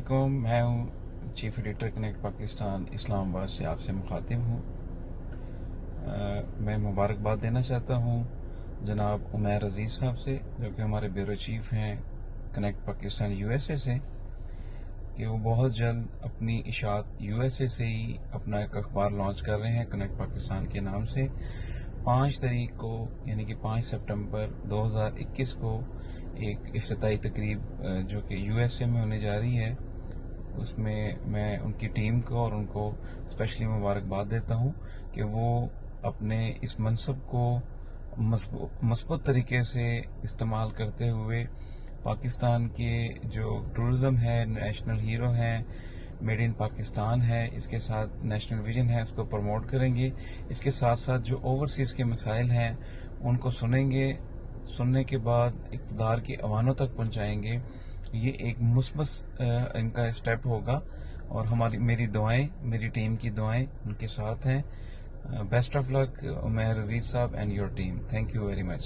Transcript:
علیکم، میں ہوں چیف ایڈیٹر کنیکٹ پاکستان اسلام آباد سے آپ سے مخاطب ہوں۔ میں مبارکباد دینا چاہتا ہوں جناب عمیر عزیز صاحب سے، جو کہ ہمارے بیورو چیف ہیں connect Pakistan U S A سے، کہ وہ بہت جلد اپنی اشاعت یو ایس اے سے ہی اپنا ایک اخبار لانچ کر رہے ہیں کنیکٹ پاکستان کے نام سے۔ 5 تاریخ کو یعنی کہ 5 سپٹمبر 2021 کو ایک افتتاحی تقریب جو کہ یو ایس اے میں ہونے جا رہی ہے، اس میں میں ان کی ٹیم کو اور ان کو اسپیشلی مبارکباد دیتا ہوں کہ وہ اپنے اس منصب کو مثبت طریقے سے استعمال کرتے ہوئے پاکستان کے جو ٹورزم ہے، نیشنل ہیرو ہیں، میڈ ان پاکستان ہے، اس کے ساتھ نیشنل ویژن ہے، اس کو پروموٹ کریں گے۔ اس کے ساتھ ساتھ جو اوورسیز کے مسائل ہیں ان کو سنیں گے، سننے کے بعد اقتدار کی ایوانوں تک پہنچائیں گے۔ یہ ایک مثبت ان کا اسٹیپ ہوگا، اور میری دعائیں، میری ٹیم کی دعائیں ان کے ساتھ ہیں۔ بیسٹ آف لک عمیر عزیز صاحب and your team. Thank you very much.